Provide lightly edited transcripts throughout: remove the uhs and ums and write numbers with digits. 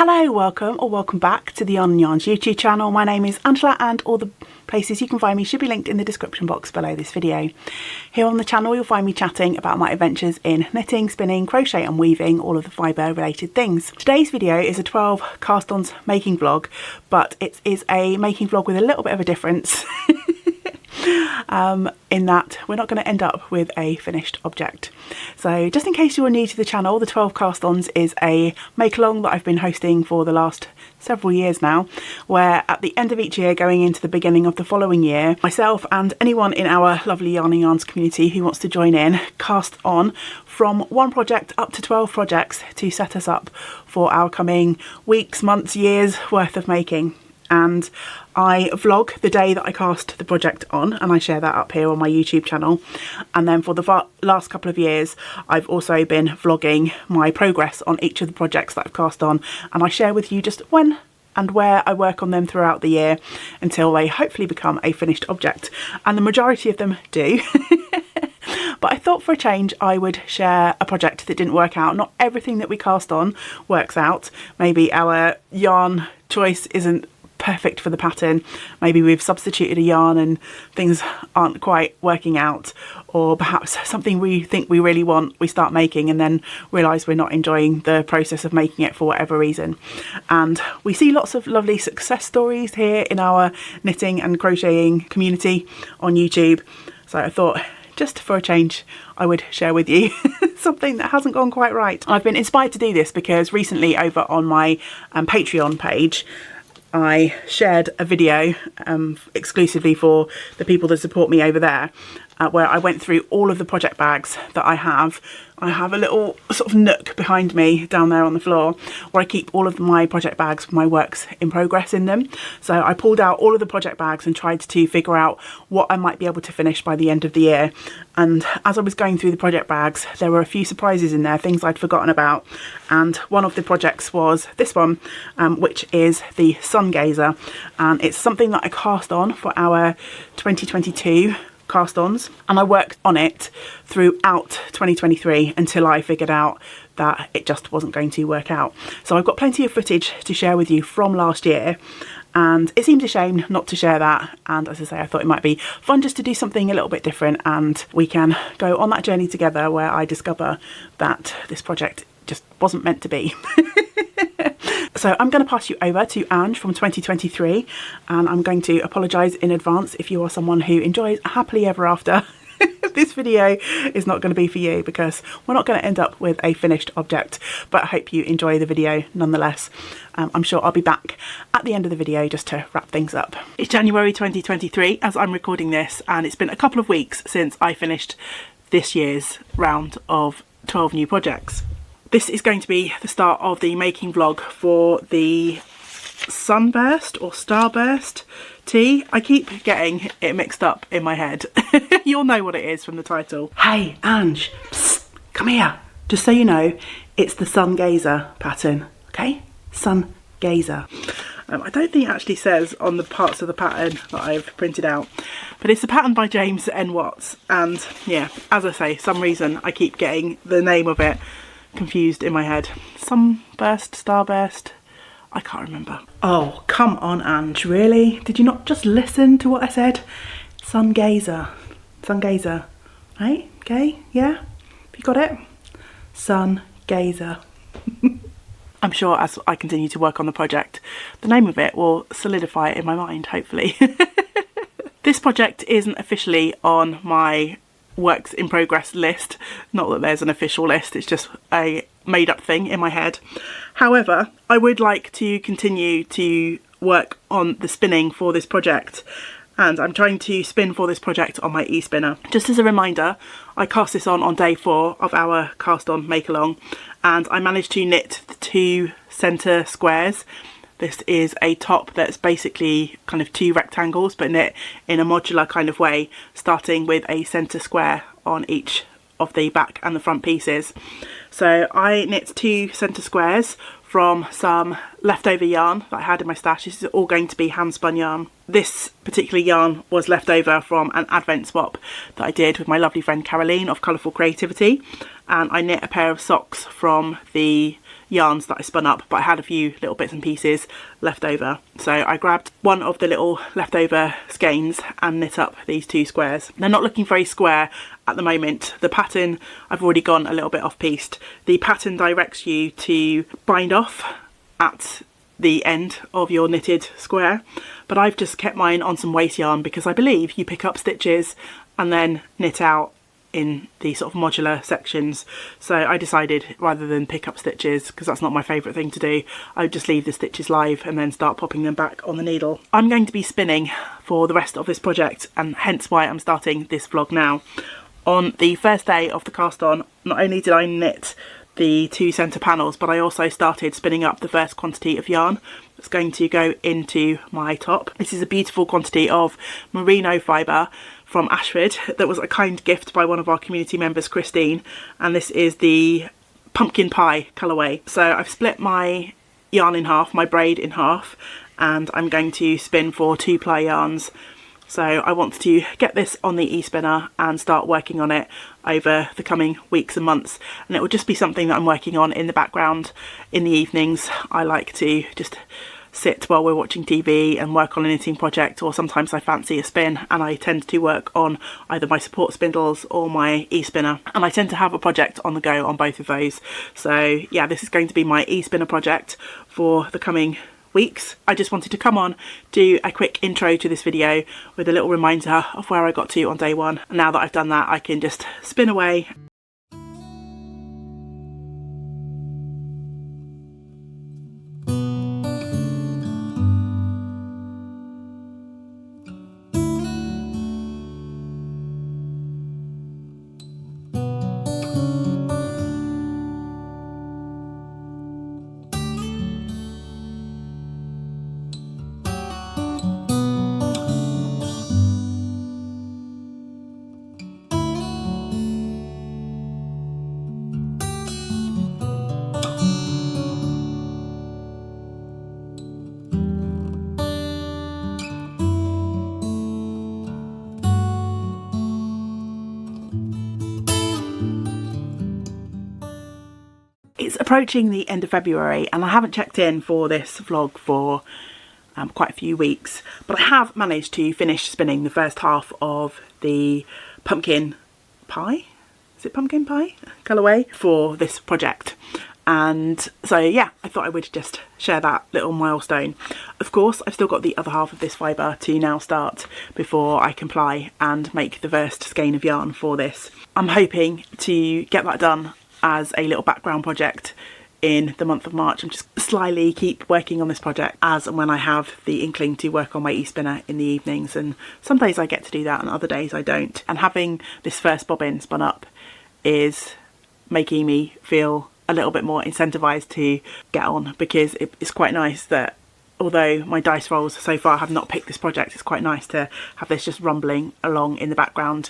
Hello, welcome or welcome back to the YarnNYarns YouTube channel. My name is Angela and all the places you can find me should be linked in the description box below this video. Here on the channel you'll find me chatting about my adventures in knitting, spinning, crochet and weaving, all of the fibre related things. Today's video is a 12 cast-ons making vlog, but it is a making vlog with a little bit of a difference. In that we're not going to end up with a finished object. So just in case you're new to the channel, the 12 cast-ons is a make-along that I've been hosting for the last several years now, where at the end of each year going into the beginning of the following year, myself and anyone in our lovely YarnNYarns community who wants to join in cast on from one project up to 12 projects to set us up for our coming weeks, months, years worth of making. And I vlog the day that I cast the project on, and I share that up here on my YouTube channel. And then for the last couple of years I've also been vlogging my progress on each of the projects that I've cast on, and I share with you just when and where I work on them throughout the year until they hopefully become a finished object, and the majority of them do. But I thought for a change I would share a project that didn't work out. Not everything that we cast on works out. Maybe our yarn choice isn't perfect for the pattern, maybe we've substituted a yarn and things aren't quite working out, or perhaps something we think we really want we start making and then realise we're not enjoying the process of making it for whatever reason. And we see lots of lovely success stories here in our knitting and crocheting community on YouTube, so I thought just for a change I would share with you something that hasn't gone quite right. I've been inspired to do this because recently over on my Patreon page I shared a video exclusively for the people that support me over there, where I went through all of the project bags that I have. I have a little sort of nook behind me down there on the floor where I keep all of my project bags with my works in progress in them. So I pulled out all of the project bags and tried to figure out what I might be able to finish by the end of the year. And as I was going through the project bags, there were a few surprises in there, things I'd forgotten about. And one of the projects was this one, which is the Sungazer. And it's something that I cast on for our 2022 cast-ons, and I worked on it throughout 2023 until I figured out that it just wasn't going to work out. So I've got plenty of footage to share with you from last year, and it seemed a shame not to share that. And as I say, I thought it might be fun just to do something a little bit different, and we can go on that journey together where I discover that this project just wasn't meant to be. So I'm going to pass you over to Ange from 2023, and I'm going to apologise in advance if you are someone who enjoys happily ever after. This video is not going to be for you because we're not going to end up with a finished object, but I hope you enjoy the video nonetheless. I'm sure I'll be back at the end of the video just to wrap things up. It's January 2023 as I'm recording this, and it's been a couple of weeks since I finished this year's round of 12 new projects. This is going to be the start of the making vlog for the Sunburst or Starburst tee. I keep getting it mixed up in my head. You'll know what it is from the title. Hey Ange, psst, come here. Just so you know, it's the Sungazer pattern, okay? Sungazer. I don't think it actually says on the parts of the pattern that I've printed out, but it's a pattern by James N. Watts, and yeah, as I say, some reason I keep getting the name of it confused in my head. Sunburst, Starburst, I can't remember. Oh, come on Ange, really? Did you not just listen to what I said? Sungazer. Sungazer. Right? Okay, yeah? Have you got it? Sungazer. I'm sure as I continue to work on the project, the name of it will solidify it in my mind, hopefully. This project isn't officially on my works in progress list, not that there's an official list, it's just a made up thing in my head. However, I would like to continue to work on the spinning for this project, and I'm trying to spin for this project on my e-spinner. Just as a reminder, I cast this on day 4 of our cast on make along, and I managed to knit the 2 centre squares. This is a top that's basically kind of 2 rectangles but knit in a modular kind of way, starting with a centre square on each of the back and the front pieces. So I knit 2 centre squares from some leftover yarn that I had in my stash. This is all going to be hand spun yarn. This particular yarn was left over from an advent swap that I did with my lovely friend Caroline of Colourful Creativity, and I knit a pair of socks from the yarns that I spun up, but I had a few little bits and pieces left over. So I grabbed one of the little leftover skeins and knit up these 2 squares. They're not looking very square at the moment. The pattern, I've already gone a little bit off-pieced. The pattern directs you to bind off at the end of your knitted square, but I've just kept mine on some waste yarn because I believe you pick up stitches and then knit out in the sort of modular sections. So I decided, rather than pick up stitches, because that's not my favourite thing to do, I would just leave the stitches live and then start popping them back on the needle. I'm going to be spinning for the rest of this project, and hence why I'm starting this vlog now. On the first day of the cast on, not only did I knit the 2 centre panels, but I also started spinning up the first quantity of yarn that's going to go into my top. This is a beautiful quantity of merino fibre from Ashford that was a kind gift by one of our community members, Christine, and this is the pumpkin pie colourway. So I've split my yarn in half, my braid in half, and I'm going to spin for 2 ply yarns. So I want to get this on the e-spinner and start working on it over the coming weeks and months, and it will just be something that I'm working on in the background in the evenings. I like to just sit while we're watching TV and work on a knitting project, or sometimes I fancy a spin and I tend to work on either my support spindles or my e-spinner, and I tend to have a project on the go on both of those. So yeah, this is going to be my e-spinner project for the coming weeks. I just wanted to come on, do a quick intro to this video with a little reminder of where I got to on day 1. And now that I've done that, I can just spin away. It's approaching the end of February and I haven't checked in for this vlog for quite a few weeks, but I have managed to finish spinning the first half of the pumpkin pie, is it pumpkin pie colourway for this project. And so yeah, I thought I would just share that little milestone. Of course, I've still got the other half of this fibre to now start before I can ply and make the first skein of yarn for this. I'm hoping to get that done as a little background project in the month of March. I'm just slyly keep working on this project as and when I have the inkling to work on my e-spinner in the evenings, and some days I get to do that and other days I don't. And having this first bobbin spun up is making me feel a little bit more incentivized to get on, because it's quite nice that although my dice rolls so far have not picked this project, it's quite nice to have this just rumbling along in the background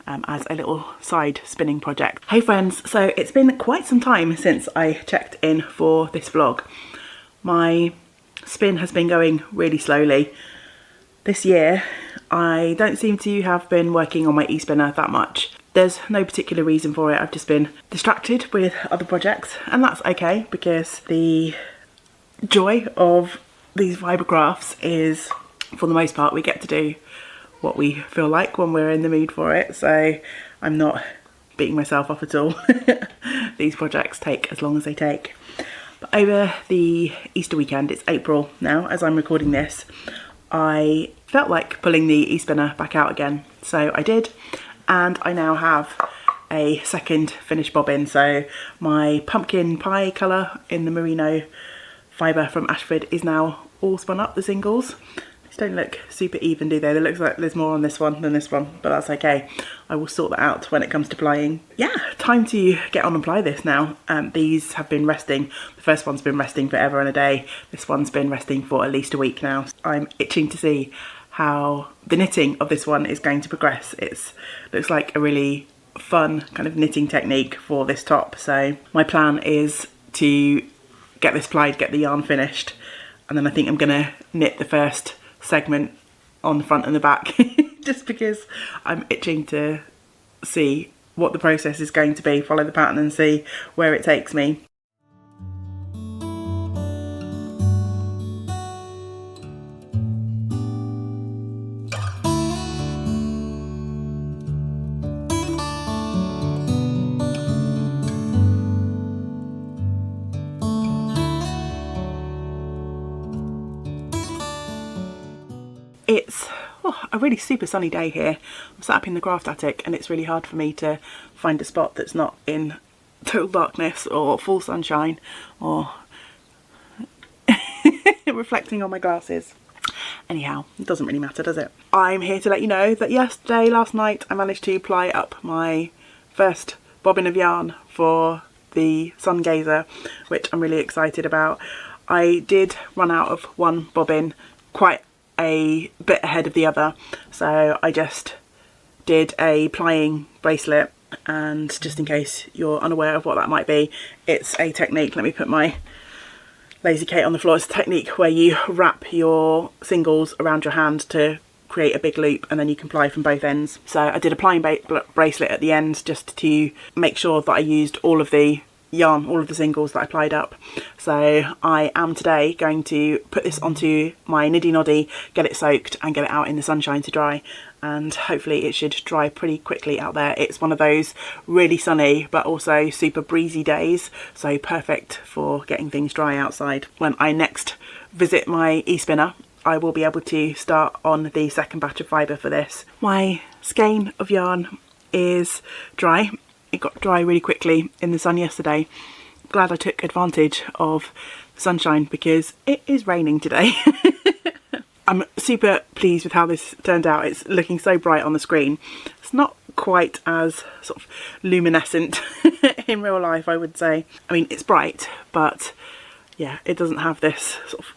as a little side spinning project. Hey friends, so it's been quite some time since I checked in for this vlog. My spin has been going really slowly. This year I don't seem to have been working on my e-spinner that much. There's no particular reason for it, I've just been distracted with other projects, and that's okay because the joy of these fibre crafts is, for the most part, we get to do what we feel like when we're in the mood for it, so I'm not beating myself up at all. These projects take as long as they take. But over the Easter weekend, it's April now as I'm recording this, I felt like pulling the e-spinner back out again, so I did, and I now have a second finished bobbin. So my pumpkin pie colour in the merino fibre from Ashford is now all spun up, the singles. Don't look super even, do they? It looks like there's more on this one than this one, but that's okay. I will sort that out when it comes to plying. Yeah, time to get on and ply this now. These have been resting. The first one's been resting forever and a day. This one's been resting for at least a week now. I'm itching to see how the knitting of this one is going to progress. It looks like a really fun kind of knitting technique for this top. So my plan is to get this plied, get the yarn finished, and then I think I'm gonna knit the first segment on the front and the back just because I'm itching to see what the process is going to be, follow the pattern and see where it takes me. It's a really super sunny day here. I'm sat up in the craft attic and it's really hard for me to find a spot that's not in total darkness or full sunshine or reflecting on my glasses. Anyhow, it doesn't really matter, does it? I'm here to let you know that last night, I managed to ply up my first bobbin of yarn for the Sungazer, which I'm really excited about. I did run out of one bobbin quite a bit ahead of the other, so I just did a plying bracelet, and just in case you're unaware of what that might be, it's a technique. Let me put my lazy Kate on the floor. It's a technique where you wrap your singles around your hand to create a big loop, and then you can ply from both ends. So I did a plying bracelet at the end just to make sure that I used all of the yarn, all of the singles that I plied up. So I am today going to put this onto my niddy noddy, get it soaked and get it out in the sunshine to dry, and hopefully it should dry pretty quickly out there. It's one of those really sunny but also super breezy days, so perfect for getting things dry outside. When I next visit my e-spinner, I will be able to start on the second batch of fibre for this. My skein of yarn is dry. It got dry really quickly in the sun yesterday. Glad I took advantage of sunshine because it is raining today. I'm super pleased with how this turned out. It's looking so bright on the screen. It's not quite as sort of luminescent in real life, I would say. I mean, it's bright, but yeah, it doesn't have this sort of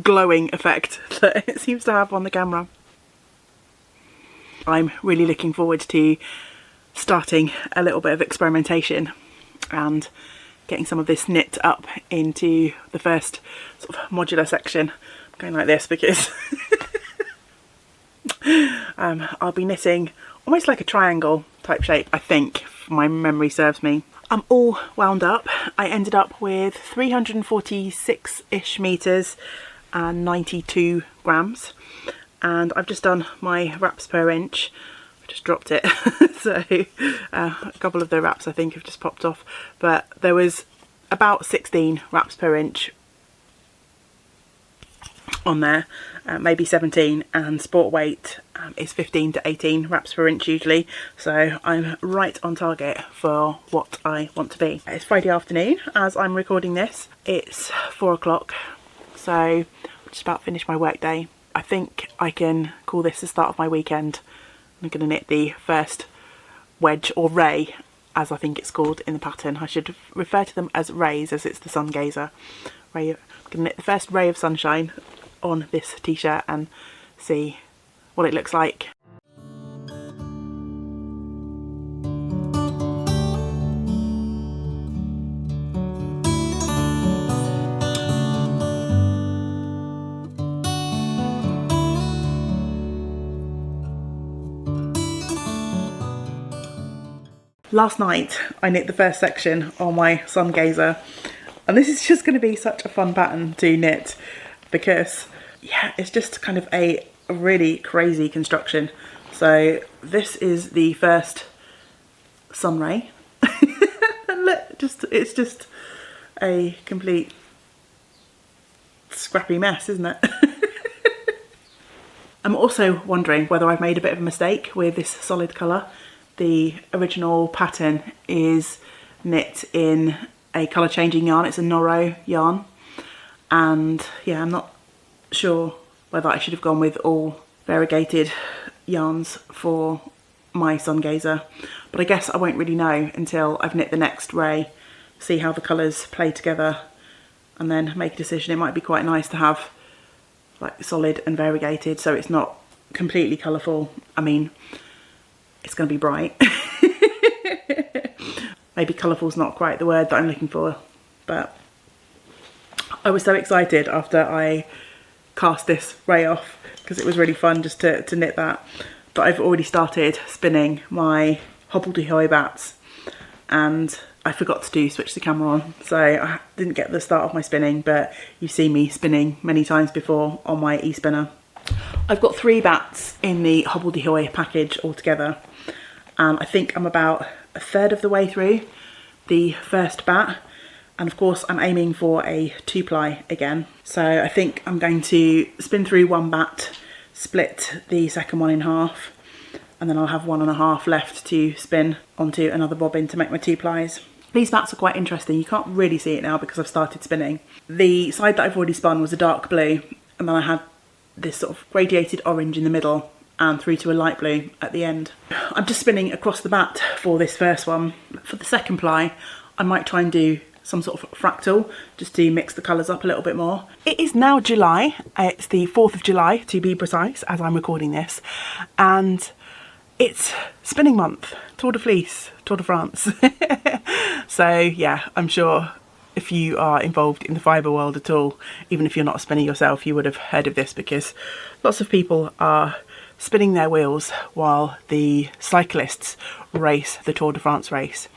glowing effect that it seems to have on the camera. I'm really looking forward to starting a little bit of experimentation and getting some of this knit up into the first sort of modular section. I'm going like this because I'll be knitting almost like a triangle type shape, I think, if my memory serves me. I'm all wound up. I ended up with 346-ish meters and 92 grams, and I've just done my wraps per inch. Just dropped it. So a couple of the wraps I think have just popped off, but there was about 16 wraps per inch on there, maybe 17, and sport weight is 15 to 18 wraps per inch usually, so I'm right on target for what I want to be. It's Friday afternoon as I'm recording this. It's 4 o'clock, so I'm just about finished my work day. I think I can call this the start of my weekend. I'm going to knit the first wedge, or ray as I think it's called in the pattern. I should refer to them as rays as it's the Sungazer. I'm going to knit the first ray of sunshine on this t-shirt and see what it looks like. Last night I knit the first section on my Sungazer, and this is just going to be such a fun pattern to knit because yeah, it's just kind of a really crazy construction. So this is the first sun ray. And look, it's just a complete scrappy mess, isn't it? I'm also wondering whether I've made a bit of a mistake with this solid colour. The original pattern is knit in a colour changing yarn. It's a Noro yarn, and yeah, I'm not sure whether I should have gone with all variegated yarns for my Sungazer, but I guess I won't really know until I've knit the next ray, see how the colours play together, and then make a decision. It might be quite nice to have like solid and variegated so it's not completely colourful. I mean, it's going to be bright. Maybe colourful's not quite the word that I'm looking for, but I was so excited after I cast this ray off because it was really fun just to knit that. But I've already started spinning my hobbledy-hoy bats, and I forgot to switch the camera on, so I didn't get the start of my spinning, but you've seen me spinning many times before on my e-spinner. I've got 3 bats in the hobbledy-hoy package altogether, and I think I'm about a third of the way through the first bat, and of course I'm aiming for a 2-ply again. So I think I'm going to spin through one bat split the second one in half, and then I'll have 1.5 left to spin onto another bobbin to make my 2 plies. These bats are quite interesting. You can't really see it now because I've started spinning. The side that I've already spun was a dark blue, and then I had this sort of gradiated orange in the middle and through to a light blue at the end. I'm just spinning across the bat for this first one. For the second ply, I might try and do some sort of fractal just to mix the colours up a little bit more. It is now July. It's the 4th of July to be precise as I'm recording this, and it's spinning month, Tour de Fleece, Tour de France. So yeah, I'm sure if you are involved in the fibre world at all, even if you're not a spinner yourself, you would have heard of this, because lots of people are spinning their wheels while the cyclists race the Tour de France race.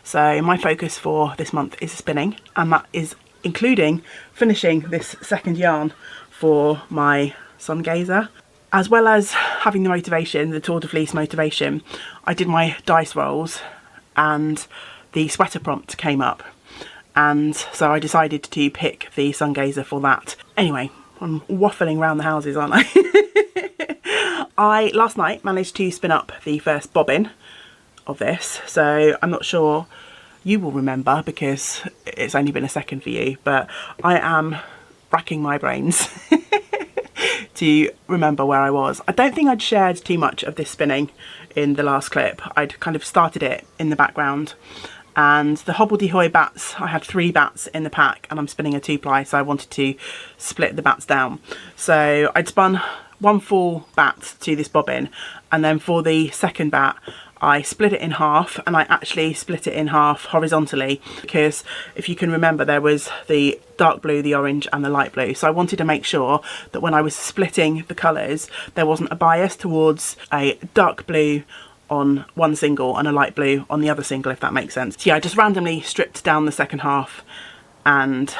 So my focus for this month is spinning, and that is including finishing this second yarn for my Sungazer. As well as having the motivation, the Tour de Fleece motivation, I did my dice rolls and the sweater prompt came up, and so I decided to pick the Sungazer for that. Anyway, I'm waffling around the houses, aren't I? I last night managed to spin up the first bobbin of this, so I'm not sure you will remember because it's only been a second for you, but I am racking my brains to remember where I was. I don't think I'd shared too much of this spinning in the last clip. I'd kind of started it in the background, and the hobbledehoy bats, I had 3 bats in the pack and I'm spinning a 2-ply, so I wanted to split the bats down. So I'd spun 1 full bat to this bobbin, and then for the second bat I split it in half, and I actually split it in half horizontally because if you can remember, there was the dark blue, the orange and the light blue. So I wanted to make sure that when I was splitting the colours, there wasn't a bias towards a dark blue on one single and a light blue on the other single, if that makes sense. So yeah, I just randomly stripped down the second half and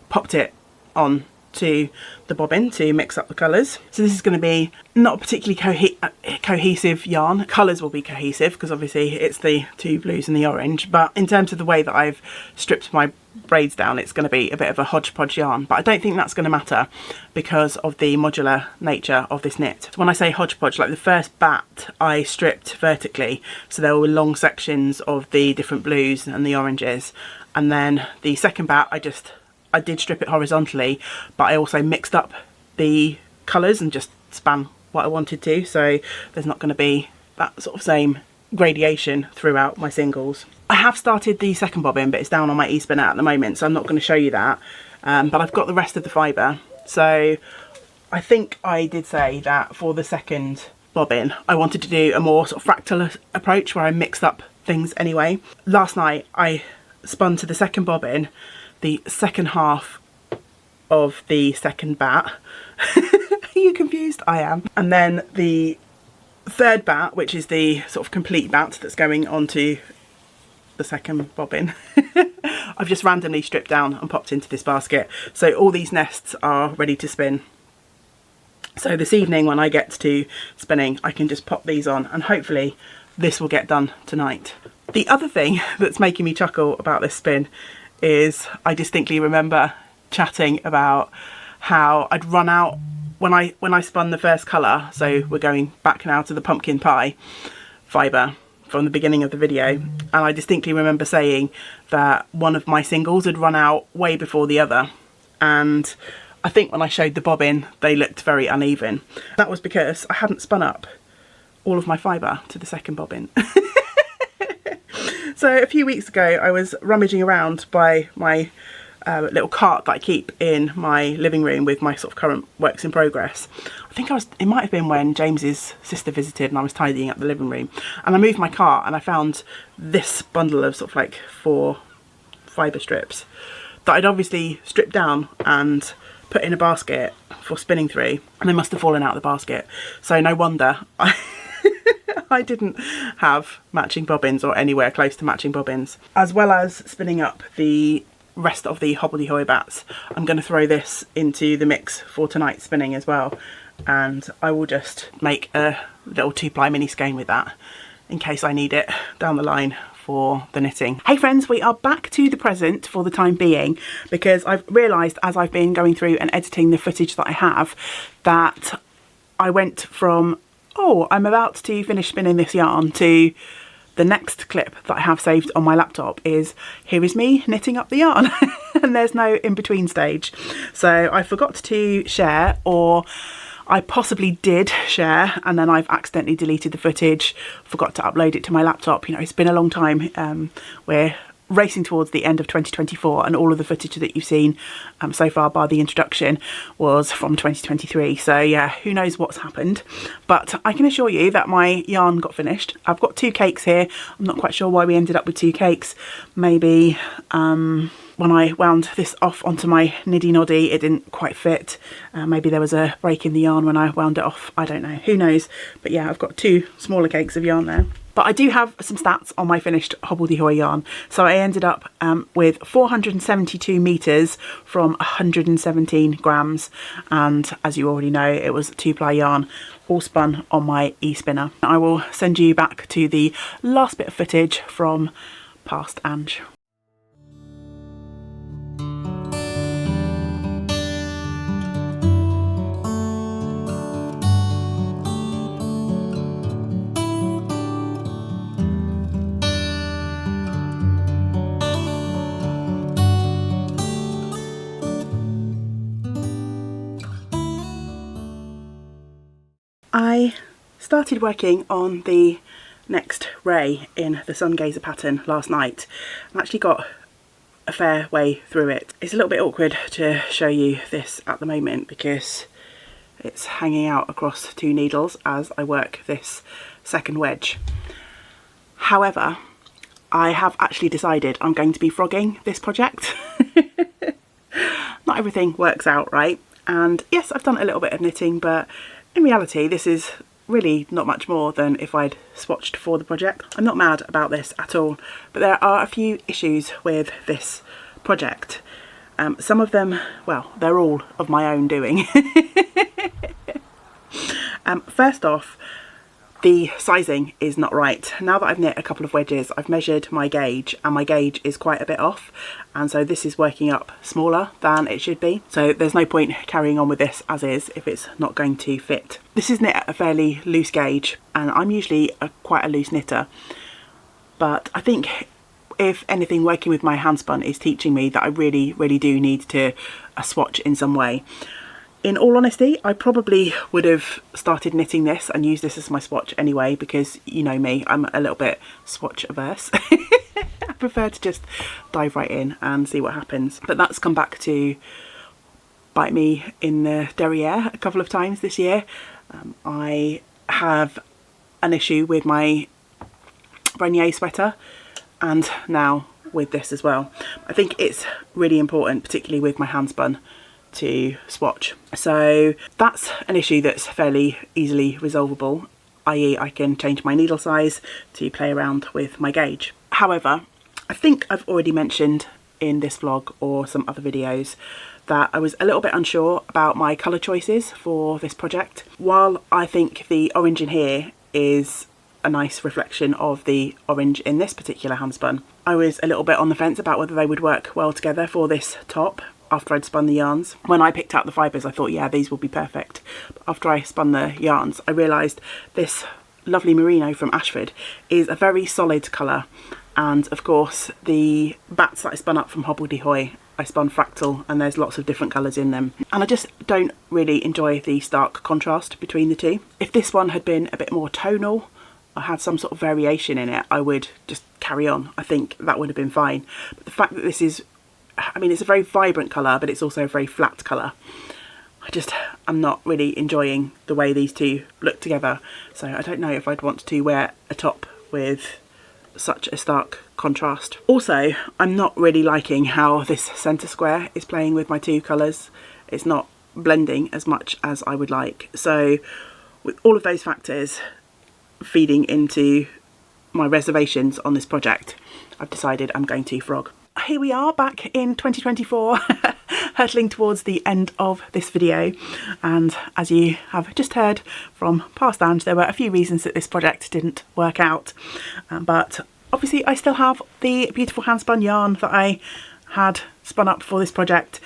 popped it on to the bobbin to mix up the colours. So this is going to be not a particularly cohesive yarn. Colours will be cohesive because obviously it's the 2 blues and the orange, but in terms of the way that I've stripped my braids down, it's going to be a bit of a hodgepodge yarn, but I don't think that's going to matter because of the modular nature of this knit. So when I say hodgepodge, like the first bat I stripped vertically, so there were long sections of the different blues and the oranges, and then the second bat I did strip it horizontally, but I also mixed up the colours and just span what I wanted to, so there's not going to be that sort of same gradation throughout my singles. I have started the second bobbin, but it's down on my e-spinner at the moment, so I'm not going to show you that, but I've got the rest of the fibre. So I think I did say that for the second bobbin I wanted to do a more sort of fractal approach where I mixed up things anyway. Last night I spun to the second bobbin the second half of the second bat. Are you confused? I am. And then the third bat, which is the sort of complete bat that's going onto the second bobbin, I've just randomly stripped down and popped into this basket. So all these nests are ready to spin. So this evening when I get to spinning, I can just pop these on and hopefully this will get done tonight. The other thing that's making me chuckle about this spin is I distinctly remember chatting about how I'd run out when I spun the first colour. So we're going back now to the pumpkin pie fibre from the beginning of the video, and I distinctly remember saying that one of my singles had run out way before the other, and I think when I showed the bobbin they looked very uneven. That was because I hadn't spun up all of my fibre to the second bobbin. So a few weeks ago I was rummaging around by my little cart that I keep in my living room with my sort of current works in progress. I think it might have been when James's sister visited and I was tidying up the living room, and I moved my cart and I found this bundle of sort of like 4 fibre strips that I'd obviously stripped down and put in a basket for spinning through, and they must have fallen out of the basket. So no wonder I didn't have matching bobbins or anywhere close to matching bobbins. As well as spinning up the rest of the hobbledehoy bats, I'm going to throw this into the mix for tonight's spinning as well, and I will just make a little 2-ply mini skein with that in case I need it down the line for the knitting. Hey friends, we are back to the present for the time being, because I've realised as I've been going through and editing the footage that I have that I went from, oh, I'm about to finish spinning this yarn, to the next clip that I have saved on my laptop is, here is me knitting up the yarn. And there's no in-between stage. So I forgot to share, or I possibly did share and then I've accidentally deleted the footage, forgot to upload it to my laptop. You know, it's been a long time. We're racing towards the end of 2024, and all of the footage that you've seen so far, by the introduction, was from 2023. So yeah, who knows what's happened, but I can assure you that my yarn got finished. I've got 2 cakes here. I'm not quite sure why we ended up with 2 cakes. Maybe when I wound this off onto my niddy noddy, it didn't quite fit. Maybe there was a break in the yarn when I wound it off. I don't know, who knows. But yeah, I've got 2 smaller cakes of yarn there. But I do have some stats on my finished Hobbledy-Hoy yarn. So I ended up with 472 metres from 117 grams. And as you already know, it was 2-ply yarn, all spun on my e-spinner. I will send you back to the last bit of footage from past Ange. I started working on the next ray in the Sungazer pattern last night and actually got a fair way through it. It's a little bit awkward to show you this at the moment because it's hanging out across 2 needles as I work this second wedge. However, I have actually decided I'm going to be frogging this project. Not everything works out right, and yes, I've done a little bit of knitting, but in reality this is really not much more than if I'd swatched for the project. I'm not mad about this at all, but there are a few issues with this project. Some of them, well, they're all of my own doing. First off, the sizing is not right. Now that I've knit a couple of wedges, I've measured my gauge and my gauge is quite a bit off, and so this is working up smaller than it should be. So there's no point carrying on with this as is if it's not going to fit. This is knit at a fairly loose gauge, and I'm usually quite a loose knitter, but I think if anything, working with my hand spun is teaching me that I really do need to swatch in some way. In all honesty, I probably would have started knitting this and used this as my swatch anyway, because you know me, I'm a little bit swatch averse. I prefer to just dive right in and see what happens. But that's come back to bite me in the derriere a couple of times this year. I have an issue with my YarnNYarns sweater, and now with this as well. I think it's really important, particularly with my hand spun, to swatch. So that's an issue that's fairly easily resolvable, i.e. I can change my needle size to play around with my gauge. However, I think I've already mentioned in this vlog or some other videos that I was a little bit unsure about my colour choices for this project. While I think the orange in here is a nice reflection of the orange in this particular handspun, I was a little bit on the fence about whether they would work well together for this top. After I'd spun the yarns, when I picked out the fibres, I thought, yeah, these will be perfect. But after I spun the yarns, I realised this lovely merino from Ashford is a very solid colour, and of course the bats that I spun up from Hobbledy-Hoy, I spun fractal, and there's lots of different colours in them, and I just don't really enjoy the stark contrast between the two. If this one had been a bit more tonal or had some sort of variation in it, I would just carry on. I think that would have been fine. But the fact that this is, I mean, it's a very vibrant colour, but it's also a very flat colour. I'm not really enjoying the way these two look together. So I don't know if I'd want to wear a top with such a stark contrast. Also, I'm not really liking how this centre square is playing with my two colours. It's not blending as much as I would like. So with all of those factors feeding into my reservations on this project, I've decided I'm going to frog. Here we are back in 2024, hurtling towards the end of this video, and as you have just heard from past Ange, there were a few reasons that this project didn't work out, but obviously I still have the beautiful hand spun yarn that I had spun up for this project,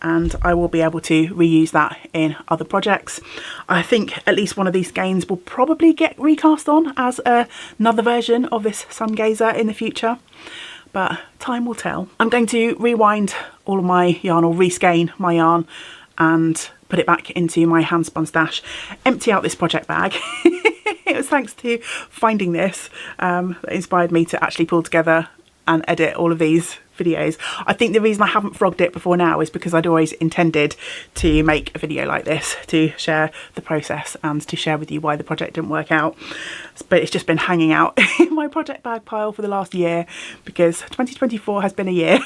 and I will be able to reuse that in other projects. I think at least one of these skeins will probably get recast on as another version of this Sungazer in the future, but time will tell. I'm going to rewind all of my yarn, or reskein my yarn, and put it back into my hand spun stash, empty out this project bag. It was thanks to finding this that inspired me to actually pull together and edit all of these videos. I think the reason I haven't vlogged it before now is because I'd always intended to make a video like this to share the process and to share with you why the project didn't work out, but it's just been hanging out in my project bag pile for the last year because 2024 has been a year.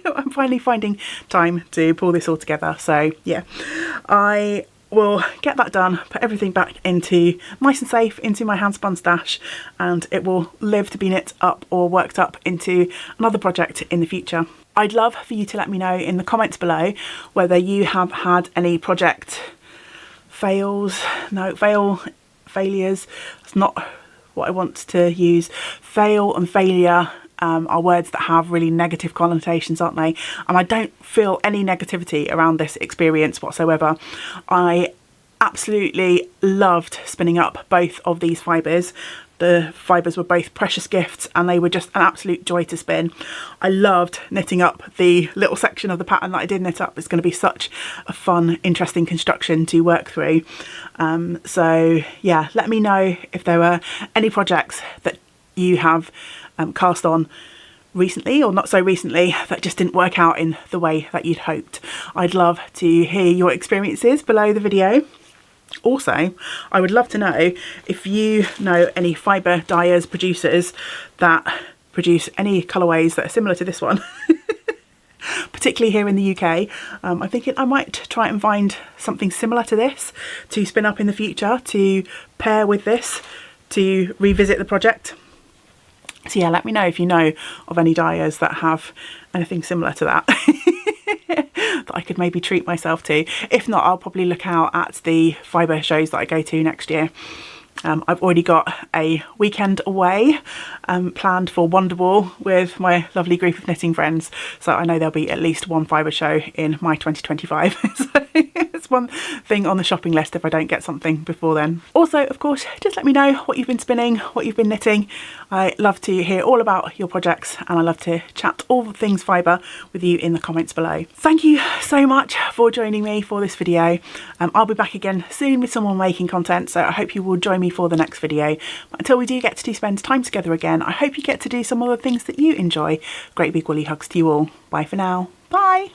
I'm finally finding time to pull this all together, so yeah, I will get that done, put everything back into nice and safe into my hand spun stash, and it will live to be knit up or worked up into another project in the future. I'd love for you to let me know in the comments below whether you have had any project failures. That's not what I want to use. Fail and failure are words that have really negative connotations, aren't they? And I don't feel any negativity around this experience whatsoever. I absolutely loved spinning up both of these fibres. The fibres were both precious gifts and they were just an absolute joy to spin. I loved knitting up the little section of the pattern that I did knit up. It's going to be such a fun, interesting construction to work through. So yeah, let me know if there were any projects that you have cast on recently or not so recently that just didn't work out in the way that you'd hoped. I'd love to hear your experiences below the video. Also, I would love to know if you know any fibre dyers, producers that produce any colourways that are similar to this one. Particularly here in the UK. I'm thinking I might try and find something similar to this to spin up in the future to pair with this to revisit the project. So yeah, let me know if you know of any dyers that have anything similar to that that I could maybe treat myself to. If not, I'll probably look out at the fibre shows that I go to next year. I've already got a weekend away planned for Wonderwall with my lovely group of knitting friends, so I know there'll be at least one fibre show in my 2025. So it's one thing on the shopping list if I don't get something before then. Also, of course, just let me know what you've been spinning, what you've been knitting. I love to hear all about your projects and I love to chat all things fibre with you in the comments below. Thank you so much for joining me for this video. I'll be back again soon with some more making content, so I hope you will join me for the next video. But until we do get to spend time together again, I hope you get to do some other things that you enjoy. Great big woolly hugs to you all. Bye for now. Bye.